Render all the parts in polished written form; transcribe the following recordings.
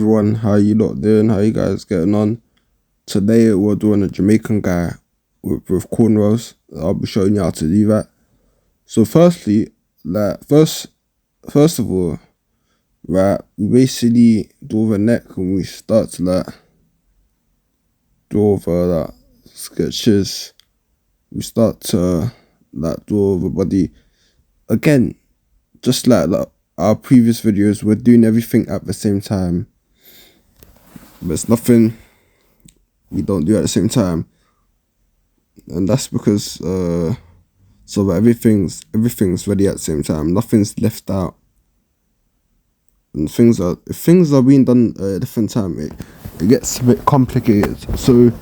everyone, how you lot doing? How you guys getting on? Today we're doing a Jamaican guy with cornrows. I'll be showing you how to do that. So firstly, first of all, right, we basically do the neck and we start to do over sketches. We start to do over body. Again, just like our previous videos, we're doing everything at the same time. There's nothing we don't do at the same time, and that's because so that everything's ready at the same time. Nothing's left out, and if things are being done at a different time, it gets a bit complicated. So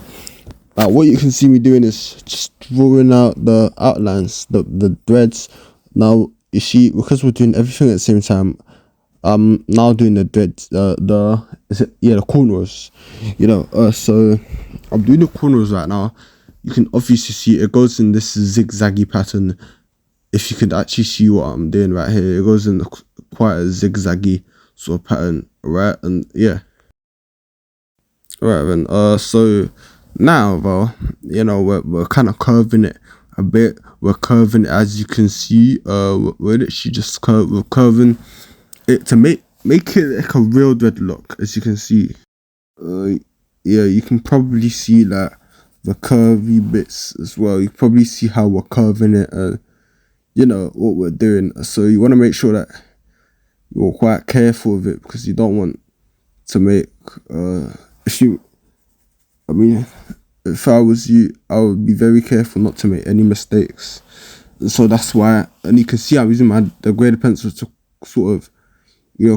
what you can see me doing is just drawing out the outlines, the threads. Now you see, because we're doing everything at the same time, I'm now doing the threads, the cornrows, so I'm doing the cornrows right now. You can obviously see it goes in this zigzaggy pattern. If you can actually see what I'm doing right here, it goes in quite a zigzaggy sort of pattern, right? And yeah, right then. So now, though, we're kind of curving it a bit. We're curving it, as you can see. We're literally just curving it to make it like a real dreadlock, as you can see. Yeah, you can probably see like the curvy bits as well. You can probably see how we're curving it, what we're doing. So you want to make sure that you're quite careful with it, because you don't want to make if I was you, I would be very careful not to make any mistakes. And so that's why, and you can see I'm using the graded pencil to sort of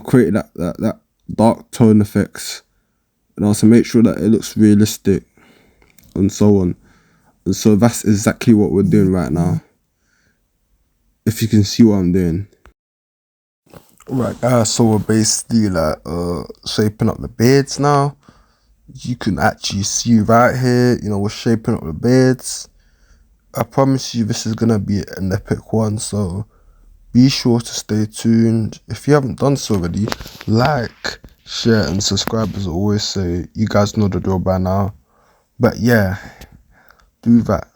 create that dark tone effects, and also make sure that it looks realistic and so on. And so that's exactly what we're doing right now, if you can see what I'm doing. Right guys, so we're basically shaping up the beards now. You can actually see right here, we're shaping up the beards. I promise you this is gonna be an epic one, so be sure to stay tuned. If you haven't done so already, like, share and subscribe, as I always say. You guys know the drill by now, but yeah, do that.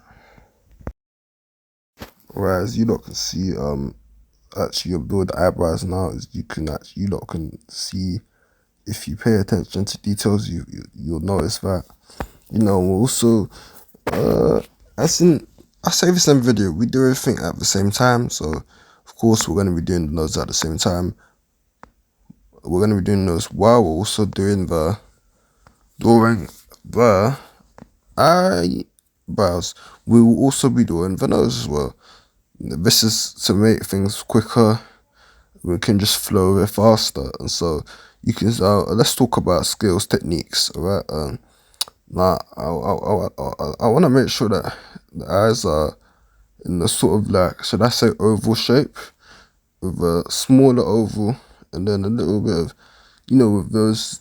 Right, as you lot can see, actually I'm doing the eyebrows now. As you lot can see, if you pay attention to details, you'll notice that. Also, I say this in video, we do everything at the same time. So of course we're gonna be doing the nose at the same time. We're gonna be doing those while we're also doing the eyebrows. We will also be doing the nose as well. This is to make things quicker. We can just flow a bit faster, and so you can. Let's talk about skills, techniques. All right. Now I want to make sure that the eyes are in the sort of should I say, oval shape, with a smaller oval, and then a little bit of, with those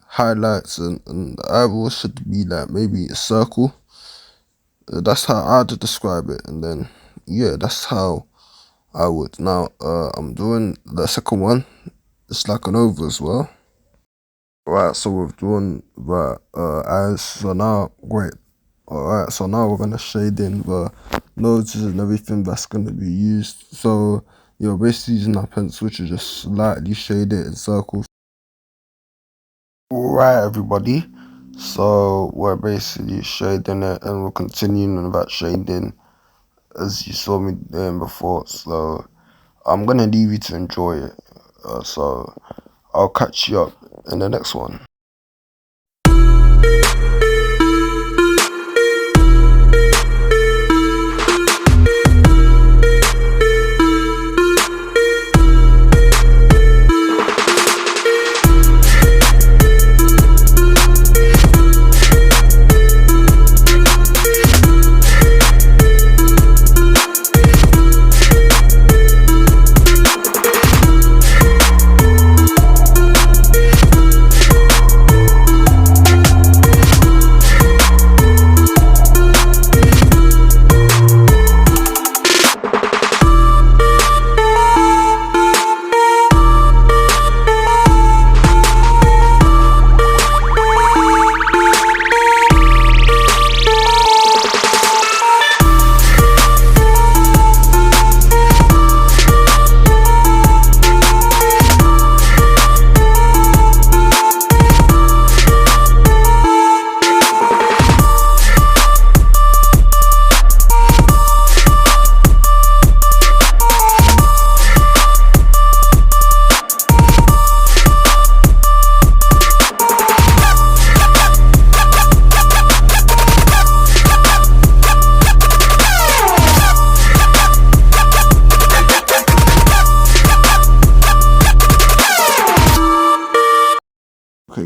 highlights, and the eyeballs should be maybe a circle. That's how I'd describe it, and then yeah, that's how I would. Now I'm doing the second one. It's like an oval as well. Right, so we've drawn the eyes. So now, great. Alright, so now we're gonna shade in the noses and everything that's gonna be used. So you're basically using our pencil to just slightly shade it in circles. Alright everybody, so we're basically shading it, and we're continuing with that shading as you saw me doing before. So I'm gonna leave you to enjoy it. So I'll catch you up in the next one.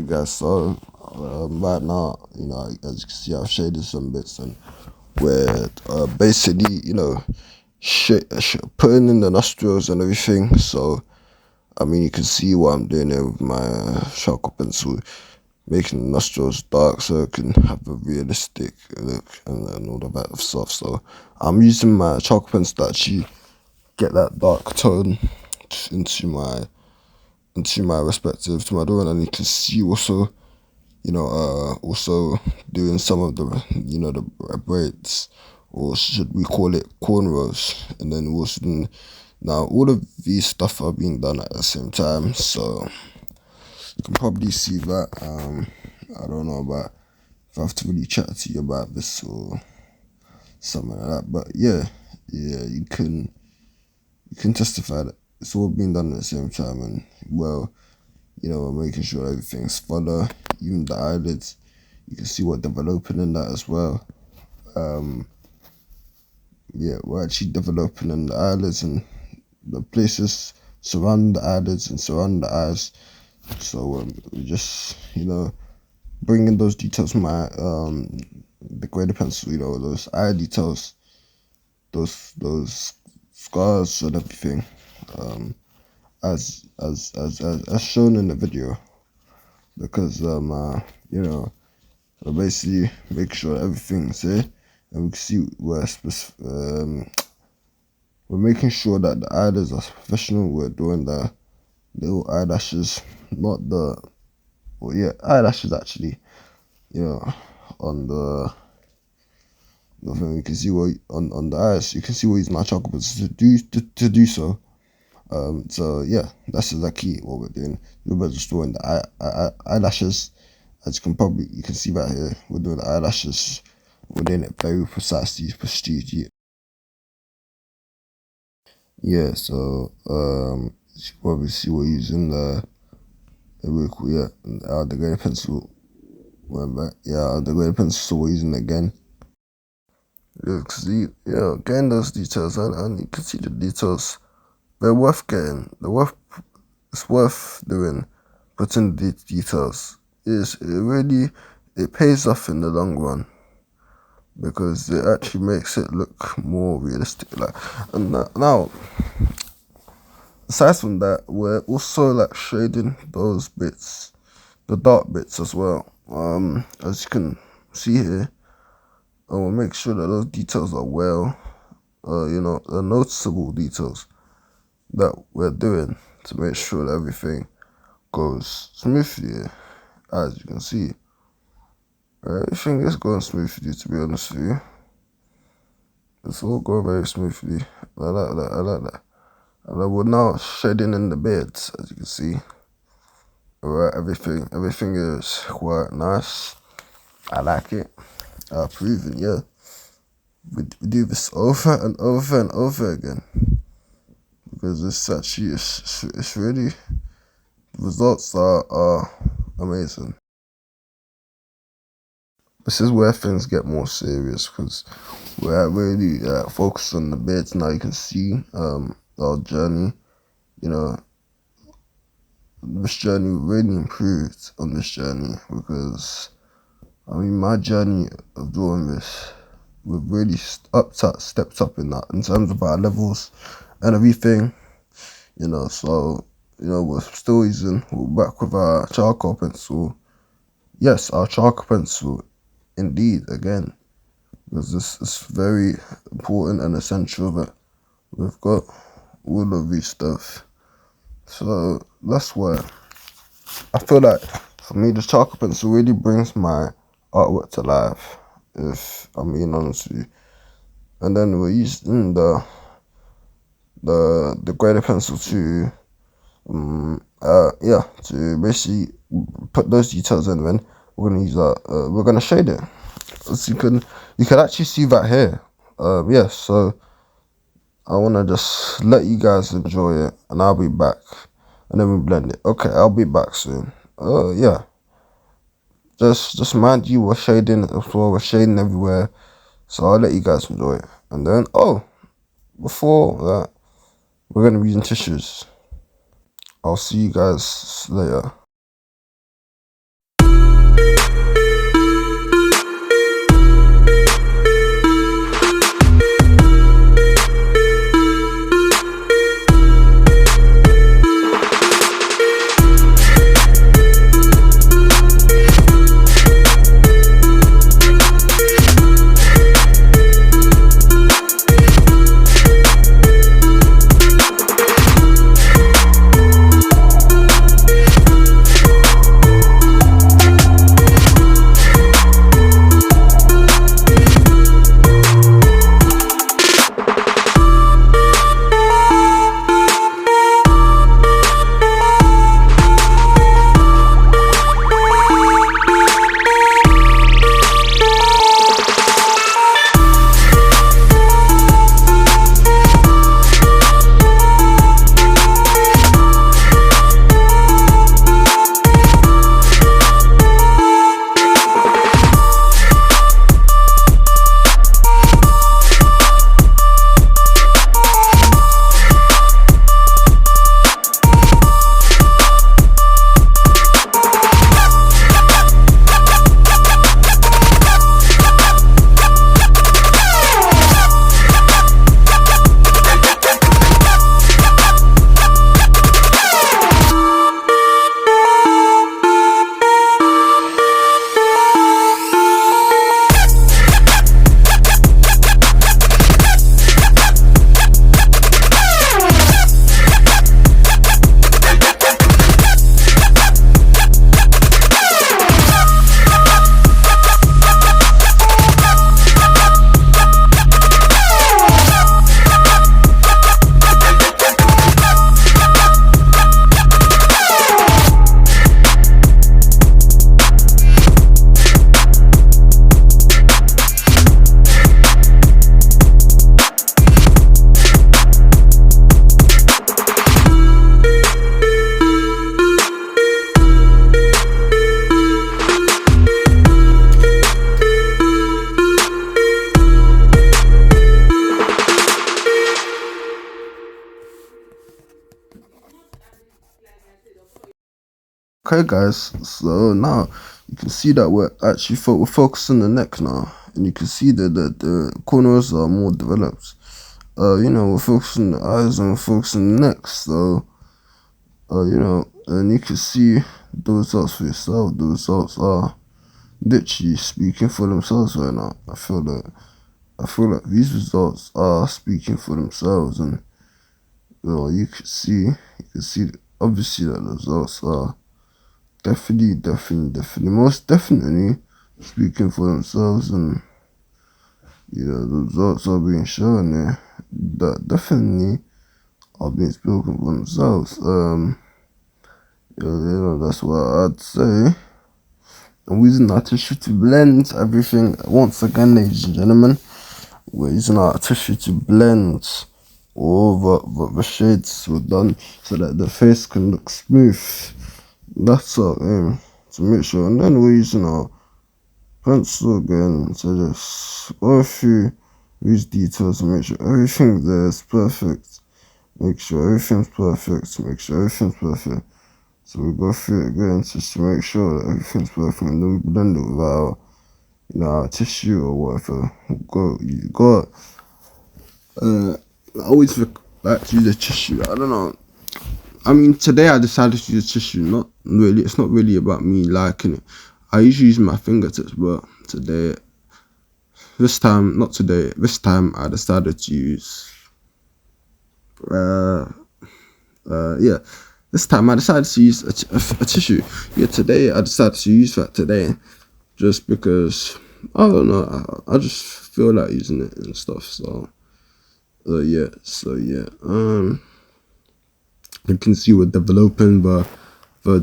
guys. So right now, as you can see, I've shaded some bits and we're basically, putting in the nostrils and everything. So I mean, you can see what I'm doing here with my charcoal pencil, making the nostrils dark so it can have a realistic look and all of that stuff. So I'm using my charcoal pencil to actually get that dark tone into my respective to my drawing, and you can see also, also doing some of the, the braids, or should we call it cornrows, and then also now all of these stuff are being done at the same time, so you can probably see that. I don't know about if I have to really chat to you about this or something like that, but yeah, you can testify that it's all being done at the same time, and well, we're making sure everything's follow, even the eyelids. You can see we're developing in that as well. We're actually developing in the eyelids and the places surrounding the eyelids and surrounding the eyes. So we just, bringing those details, the greater pencil, those eye details, those scars and everything, as shown in the video, because so basically make sure everything's here, and we can see we're making sure that the eyelids are professional. We're doing the little eyelashes, not the eyelashes actually. On the thing, you can see what on the eyes. You can see what he's my charcoal pencil to do so. So yeah, that's exactly what we're doing. We're just doing the eyelashes. As you can see right here, we're doing the eyelashes. We're doing it very precisely, prestigious. Yeah, so you can probably see we're using the greater pencil. The greater pencil, so we're using it again. You can see, getting those details, and you can see the details. They're worth getting. It's worth doing. Putting the details it pays off in the long run, because it actually makes it look more realistic. And now, aside from that, we're also shading those bits, the dark bits as well. As you can see here, and we'll make sure that those details are the noticeable details that we're doing to make sure that everything goes smoothly. As you can see, everything is going smoothly, to be honest with you. It's all going very smoothly. I like that. And we're now shading in the beards, as you can see. Alright, everything is quite nice. I like it. I approve it, yeah. We do this over and over and over again, because it's really, the results are amazing. This is where things get more serious, because we're really focused on the beds. Now you can see our journey. This journey really improved on this journey, because my journey of doing this, we've really stepped up in that, in terms of our levels and everything. So we're still we're back with our charcoal pencil. Yes, our charcoal pencil, indeed, again, because this is very important and essential that we've got all of these stuff. So that's why I feel like, for me, the charcoal pencil really brings my artwork to life, if I'm being honest with you. And then we're using the greater pencil to to basically put those details in. Then we're gonna shade it. As you can actually see that here. So I wanna just let you guys enjoy it, and I'll be back. And then we blend it. Okay, I'll be back soon. Yeah. Just mind you, we're shading as well. We're shading everywhere. So I'll let you guys enjoy it. And then, before that, we're gonna be using tissues. I'll see you guys later. Okay, guys, so now you can see that we're actually we're focusing on the neck now, and you can see that the corners are more developed. We're focusing the eyes and we're focusing the neck, so and you can see the results for yourself. The results are literally speaking for themselves right now. I feel like these results are speaking for themselves, and you can see obviously that the results are definitely, most definitely speaking for themselves, and the results are being shown there that definitely are being spoken for themselves. That's what I'd say. I'm using our tissue to blend everything once again, ladies and gentlemen. We're using our tissue to blend all the shades were done so that the face can look smooth. That's our aim, to make sure. And then we're using our pencil again to just go through these details and make sure everything there is perfect. Make sure everything's perfect. Make sure everything's perfect. So we go through it again just to make sure that everything's perfect, and then we blend it with our tissue or whatever. You got. I always like to use a tissue. I don't know. I mean, today I decided to use tissue. Not really. It's not really about me liking it. I usually use my fingertips, but this time I decided to use. This time I decided to use a tissue. Yeah, today I decided to use that today, just because I don't know. I just feel like using it and stuff. So yeah. You can see we're developing the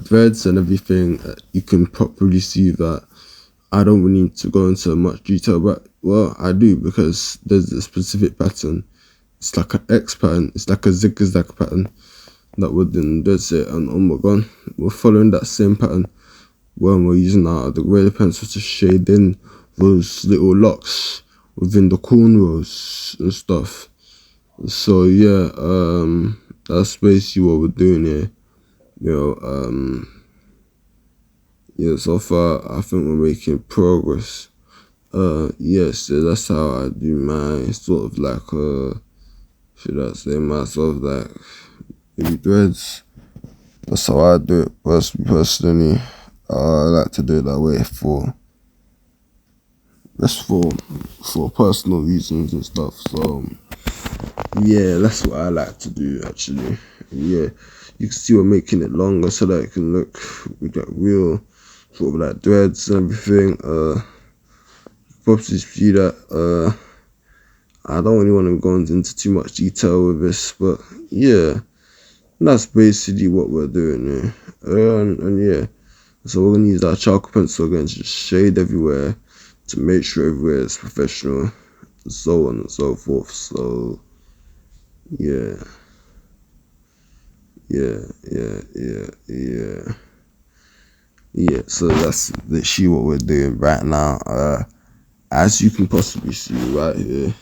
threads and everything. You can properly see that I don't really need to go into much detail, but well, I do, because there's a specific pattern. It's like an X pattern. It's like a zigzag pattern that we're doing. That's it. And oh my god, we're following that same pattern when we're using the graded pencil to shade in those little locks within the cornrows and stuff. So yeah, that's basically what we're doing here. So far I think we're making progress. So that's how I do my sort of like should I say my sort of like maybe threads. That's how I do it personally. I like to do it that way for personal reasons and stuff. So yeah, that's what I like to do actually. Yeah, you can see we're making it longer so that it can look with that real sort of like threads and everything. Probably see that. I don't really want to go into too much detail with this, but yeah, that's basically what we're doing here. And yeah, so we're gonna use our charcoal pencil again to just shade everywhere to make sure everywhere is professional, and so on and so forth. So yeah. So that's literally what we're doing right now. As you can possibly see right here,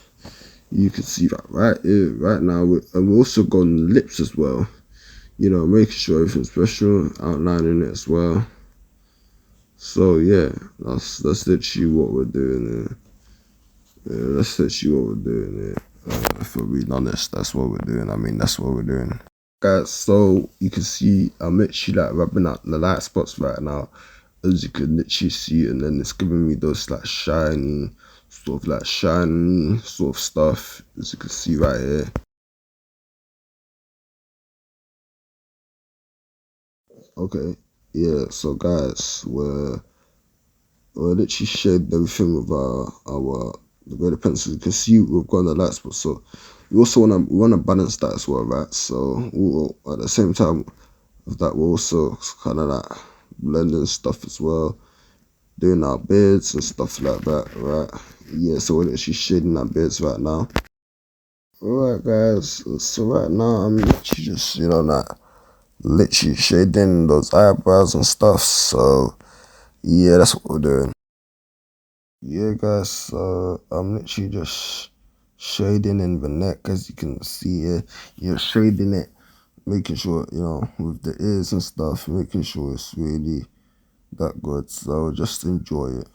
you can see that right here, right now. And we're also going lips as well. Making sure everything's special, outlining it as well. So yeah, that's literally what we're doing here. Yeah, that's literally what we're doing here. If we're being honest, that's what we're doing. I mean, that's what we're doing. Guys, so you can see I'm literally like rubbing out the light spots right now, as you can literally see, and then it's giving me those like shiny sort of stuff, as you can see right here. Okay, yeah, so guys, we're literally shaded everything with the graded pencil. You can see we've got the light spots, so we also wanna balance that as well, right? So at the same time with that, we're also kind of like blending stuff as well, doing our beards and stuff like that, right? Yeah, so we're literally shading our beards right now. Alright guys, so right now I'm literally just, like literally shading those eyebrows and stuff, so yeah, that's what we're doing. Yeah guys, so I'm literally just shading in the neck, as you can see here. You're shading it making sure, with the ears and stuff, making sure it's really that good. So just enjoy it.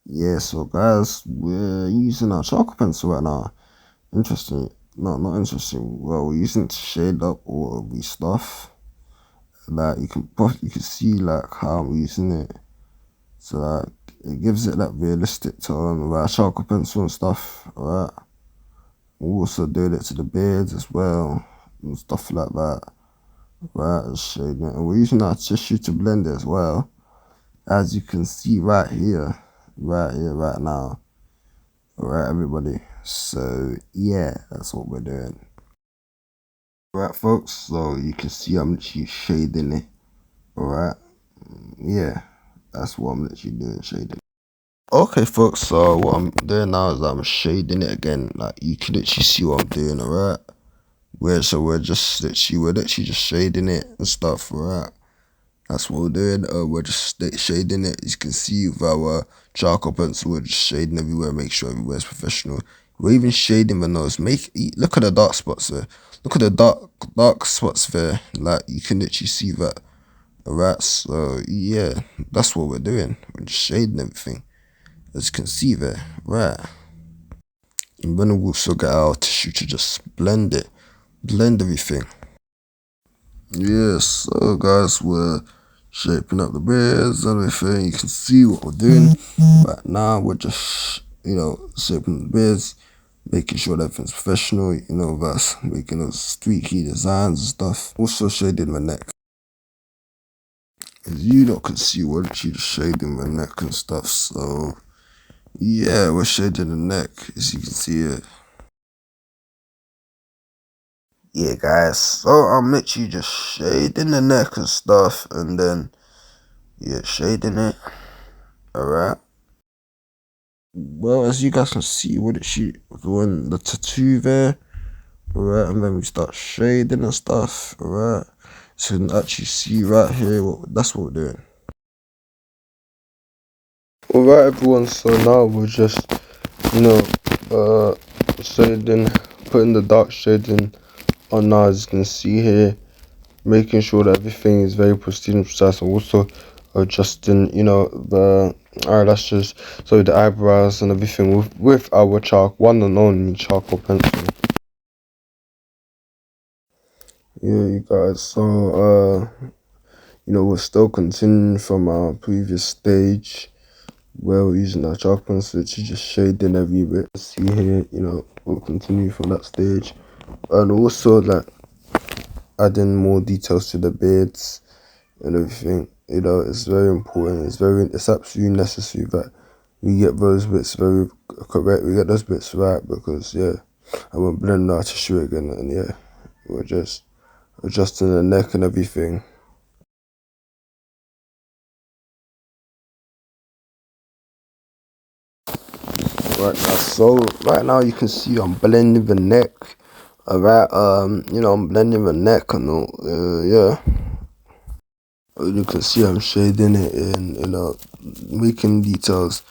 Yeah, so guys, we're using our charcoal pencil right now. Interesting. No, not interesting. Well, we're using it to shade up all of these stuff. Like you can see like how I'm using it. So like it gives it that realistic tone with our charcoal pencil and stuff. Alright. We're also doing it to the beards as well and stuff like that. Right, shading it. And we're using our tissue to blend it as well. As you can see right here, right now. Alright, everybody. So yeah, that's what we're doing. Right, folks. So you can see I'm literally shading it. Alright. Yeah, that's what I'm literally doing, shading. Okay, folks. So what I'm doing now is I'm shading it again. Like you can literally see what I'm doing. Alright. We're literally just shading it and stuff. Alright. That's what we're doing. We're just shading it. You can see with our charcoal pencil, we're just shading everywhere. Make sure everywhere's professional. We're even shading the nose. Look at the dark spots there. Look at the dark spots there. Like you can literally see that. Alright, so yeah, that's what we're doing. We're just shading everything, as you can see there. Right. And then we'll also get our tissue to just blend it, blend everything. Yeah, so guys, we're shaping up the bears and everything. You can see what we're doing. Right now, we're just, shaping the bears, making sure that everything's professional, that's making those streaky designs and stuff. Also shading my neck. As you lot can see, we're actually just shading my neck and stuff. So, yeah, we're shading the neck, as you can see it. Yeah, guys, so I'm literally just shading the neck and stuff, and then, yeah, shading it. Alright. Well, as you guys can see, we're literally doing the tattoo there. Alright, and then we start shading and stuff. Alright. So you can actually see right here, that's what we're doing. Alright, everyone, so now we're just, shading, putting the dark shading on now, as you can see here, making sure that everything is very pristine and precise, and also adjusting, the eyelashes, so the eyebrows and everything with our one and only charcoal pencil. Yeah, you guys, so we're still continuing from our previous stage where we're using our charcoal pencil to just shading every bit. See here, we'll continue from that stage, and also like adding more details to the beards and everything. It's very important. It's absolutely necessary that we get those bits very correct. We get those bits right, because yeah, and we're blending our tissue again, and yeah, we're just adjusting the neck and everything. Right now, so right now you can see I'm blending the neck. Alright, I'm blending the neck and all. Yeah. You can see I'm shading it in, making details.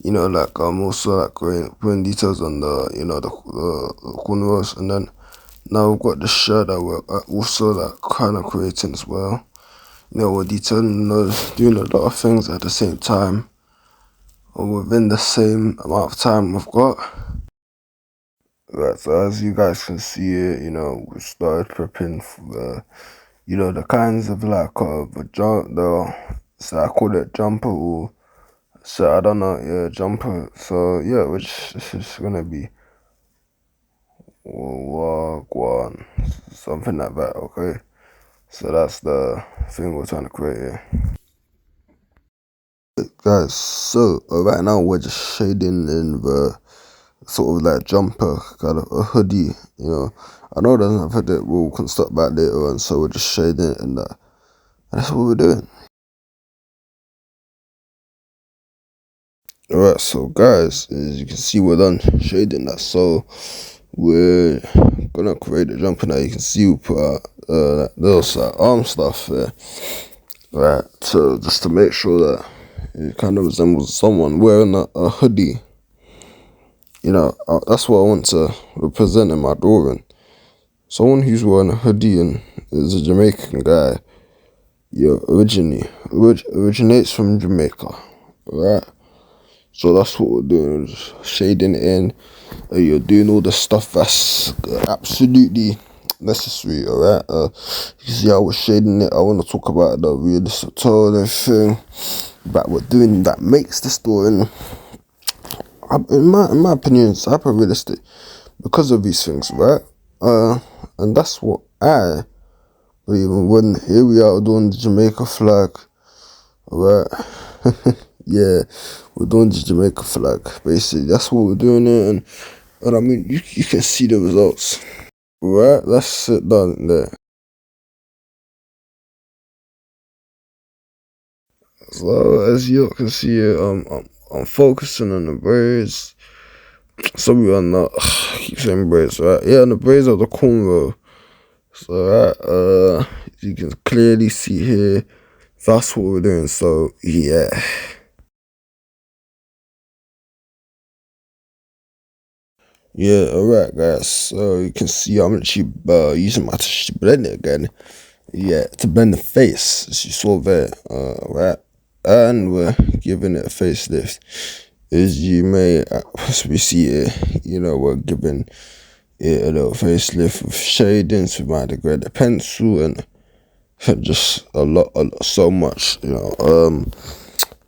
Like I'm also like putting details on the cornrows, and then now we've got the shirt that we're also like kind of creating as well. We're detailing those, doing a lot of things at the same time, or within the same amount of time we've got. Right, so as you guys can see it, we started prepping for the kinds of like so I call it jumper, or so I don't know, yeah, jumper. So yeah, this is gonna be one, something like that. Okay, so that's the thing we're trying to create here, guys. So right now we're just shading in the sort of like jumper, kind of a hoodie. I know it doesn't have a hoodie, we can stop back later on, so we're just shading it in that. And that's what we're doing. Alright, so guys, as you can see, we're done shading that. So we're gonna create a jumper now. You can see we put those arm stuff there. Right, so just to make sure that it kind of resembles someone wearing a hoodie. That's what I want to represent in my drawing. Someone who's wearing a hoodie and is a Jamaican guy. Originates from Jamaica, right? So that's what we're doing, just shading it in. You're doing all the stuff that's absolutely necessary, alright? You see how we're shading it. I want to talk about the realistic tone and everything that we're doing that makes this drawing, in my opinion, it's hyper realistic because of these things, right? And that's what I believe in. When here we are doing the Jamaica flag, alright? Yeah, we're doing the Jamaica flag. Basically, that's what we're doing it, and I mean, you can see the results. Right, that's it done there. So as you can see, I'm focusing on the braids. Some of you are not. I keep saying braids, right? Yeah, and the braids are the cornrow. So right, you can clearly see here. That's what we're doing. So yeah. Yeah, alright guys, so you can see I'm actually using my touch to blend it again. Yeah, to blend the face, as you saw there, right? And we're giving it a facelift. As you may possibly see it, we're giving it a little facelift with shadings with my degraded pencil and just a lot, so much,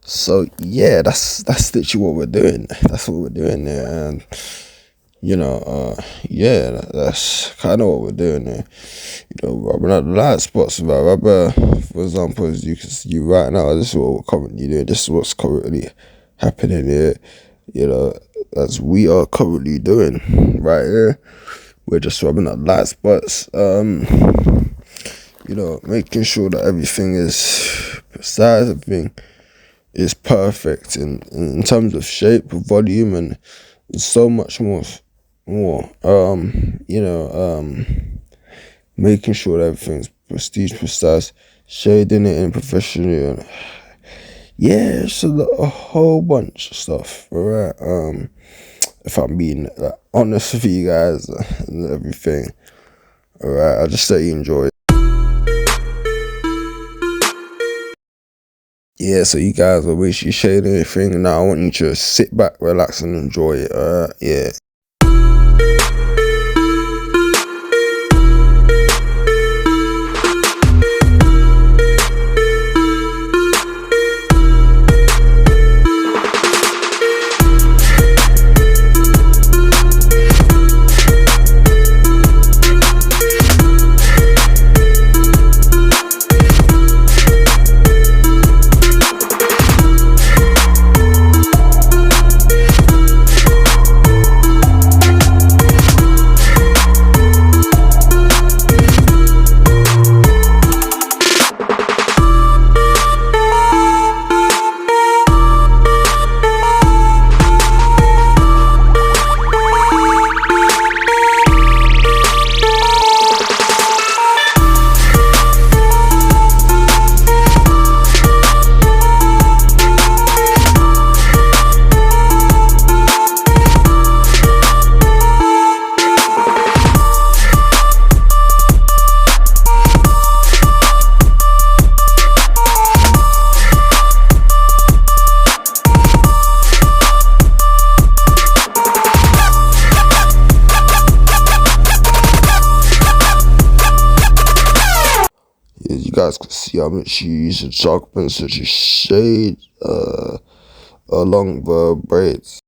So yeah, that's literally what we're doing. That's what we're doing there, and yeah, that's kind of what we're doing there. Rubbing out the light spots with our rubber. For example, as you can see right now, this is what we're currently doing. This is what's currently happening here. As we are currently doing right here. We're just rubbing out light spots. Making sure that everything is precise, everything is perfect in terms of shape, volume, and so much more. Making sure that everything's prestige, precise, shading it in professionally, and yeah, it's a whole bunch of stuff. Alright, if I'm being honest with you guys and everything, alright, I'll just let you enjoy it. Yeah, so you guys are basically shading everything, and now I want you to sit back, relax, and enjoy it. Alright, yeah. I'm literally using chalk pencil to shade along the braids.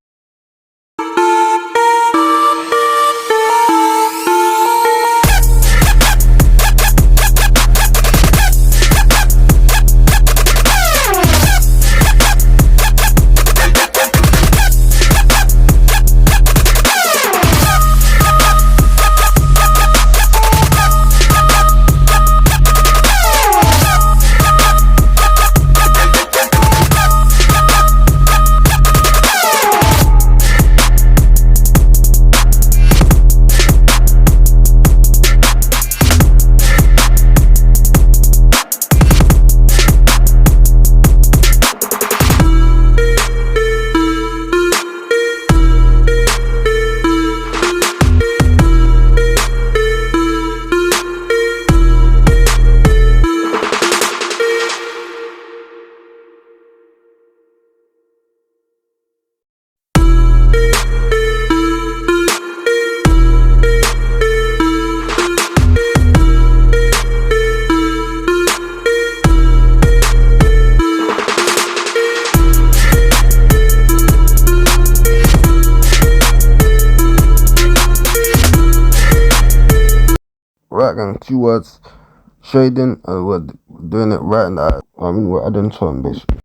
Right, gang, keywords, shading, and we're doing it right in the eye. I mean, we're adding tone, basically.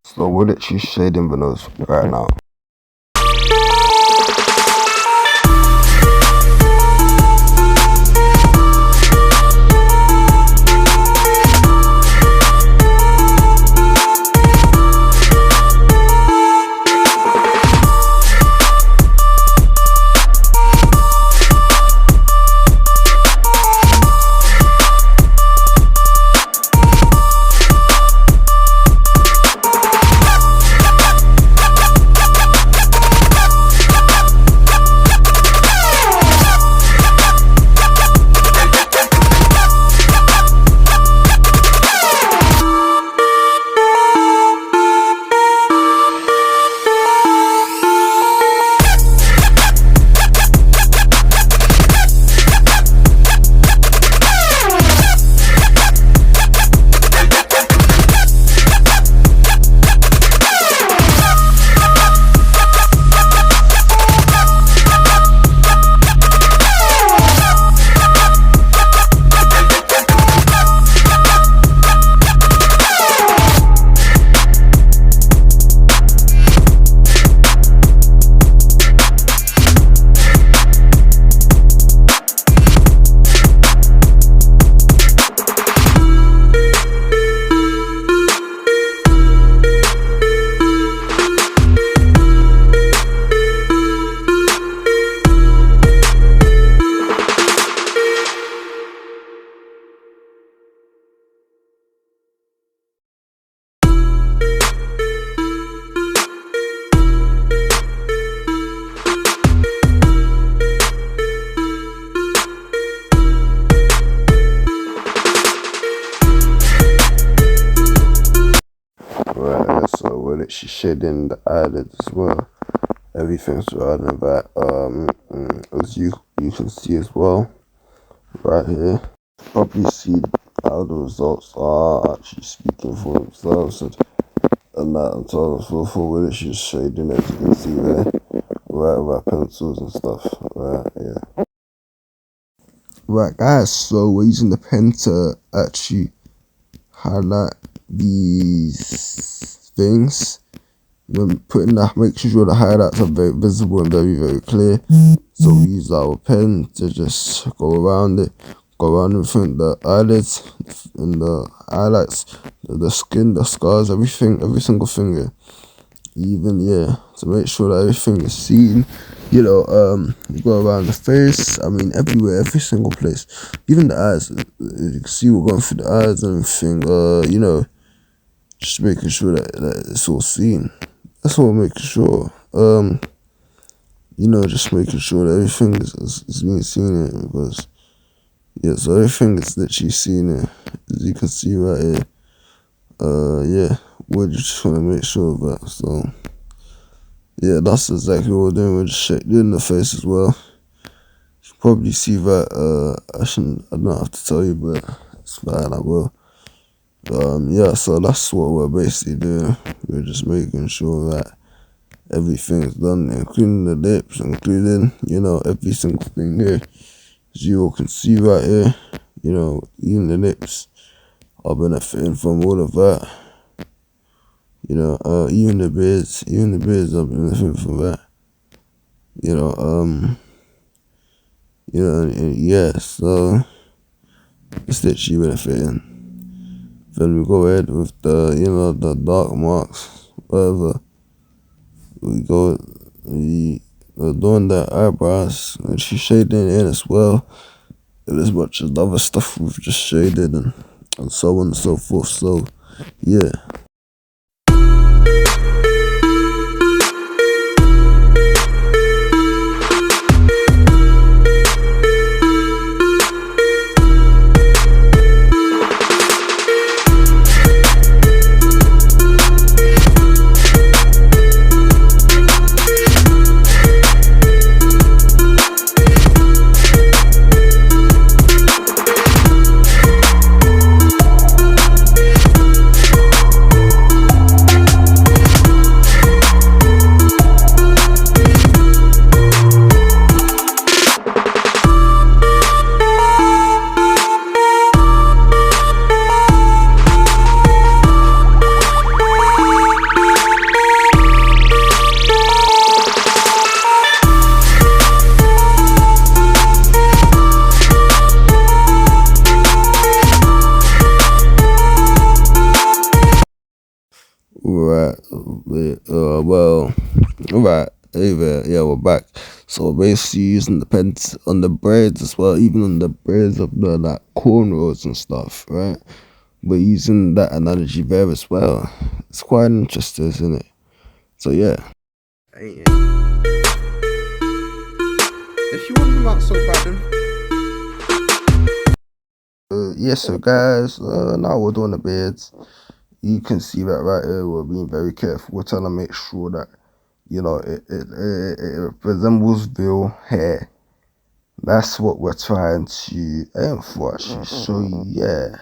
So we're literally shading the nose right now. Right, so we're literally shading the eyelids as well. Everything's surrounding that. As you can see as well, right here. Probably see how the results are actually speaking for themselves and that and so on and so forth. We're literally shading, as you can see there, right, with our pencils and stuff. Right, yeah. Right, guys. So we're using the pen to actually highlight these things. Making sure the highlights are very visible and very, very clear. So we use our pen to just go around it, go around everything, the eyelids and the highlights, the skin, the scars, everything, every single thing, even, to make sure that everything is seen. You go around the face, I mean everywhere, every single place, even the eyes. You can see we're going through the eyes and everything, just making sure that it's all seen. That's all making sure. Just making sure that everything is being seen, because Yeah, so everything is literally seen here, as you can see right here. Yeah, we just want to make sure of that. So yeah, that's exactly what we're doing. We're just doing the face as well. You probably see that. I don't have to tell you, but it's fine. I will. Yeah, so that's what we're basically doing. We're just making sure that everything's done, including the lips, including, every single thing here. As you all can see right here, even the lips are benefiting from all of that. Even the beards are benefiting from that. Yeah, so it's literally benefiting. Then we go ahead with the dark marks, whatever. We're doing the eyebrows, and she's shading in as well, and as much as the other stuff we've just shaded and so on and so forth. So, yeah. Right, right, hey there, yeah, we're back. So we're basically using the pens on the braids as well, even on the braids of the cornrows and stuff, right? We're using that analogy there as well. It's quite interesting, isn't it? So yeah. If you want him out so bad, so guys, now we're doing the beards. You can see that right here. We're being very careful. We're trying to make sure that it resembles real hair. That's what we're trying to aim for, actually. So yeah.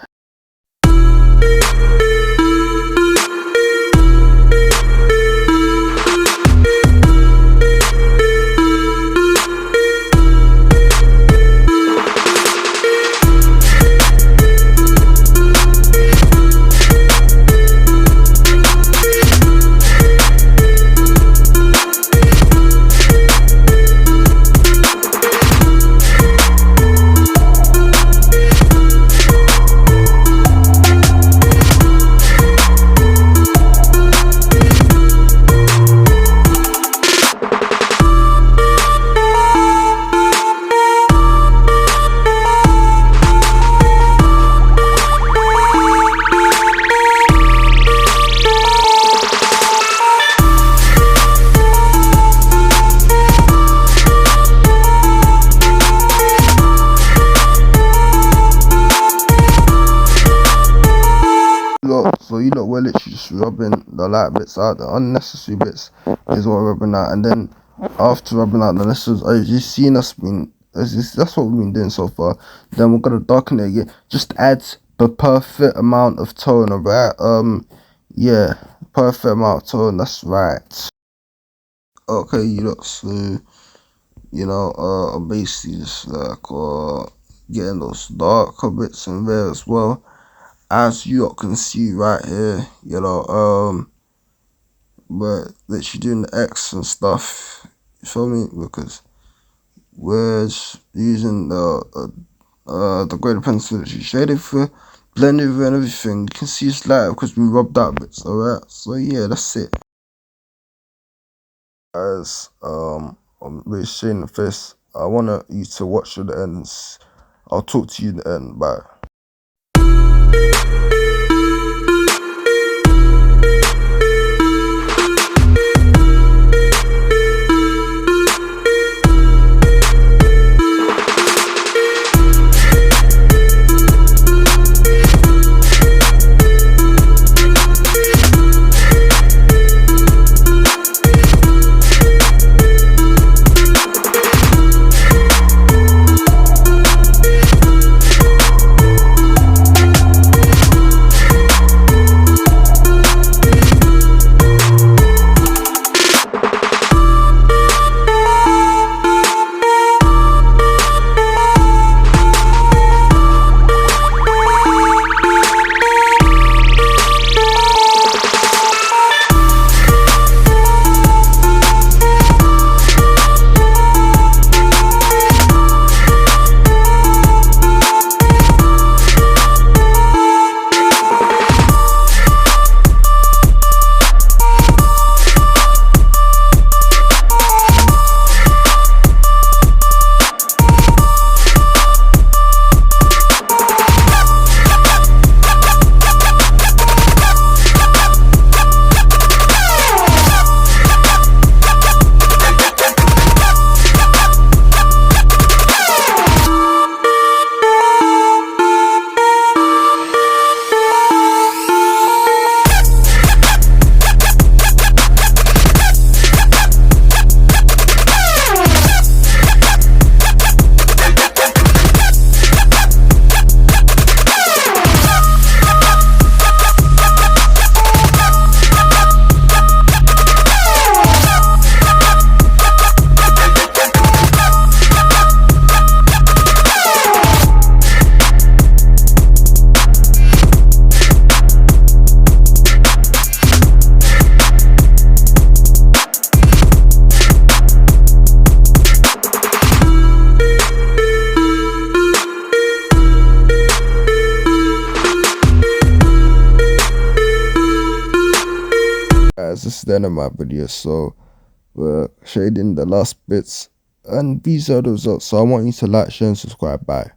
So we're literally just rubbing the light bits out, the unnecessary bits is what we're rubbing out, and then after rubbing out the necessaries, as you've seen that's what we've been doing so far. Then we're gonna darken it again, just adds the perfect amount of tone, alright? Yeah, perfect amount of tone, that's right. Okay, so I'm basically just getting those darker bits in there as well. As you can see right here, but literally doing the X and stuff, you feel me? Because we're just using the greater pencil that you shaded for, blended and everything. You can see it's light because we rubbed out bits, alright? So yeah, that's it. Guys, I'm really shading the face. I want you to watch to the ends. I'll talk to you in the end. Bye. guys, this is the end of my video. So we're shading the last bits, and these are the results. So I want you to like, share, and subscribe. Bye.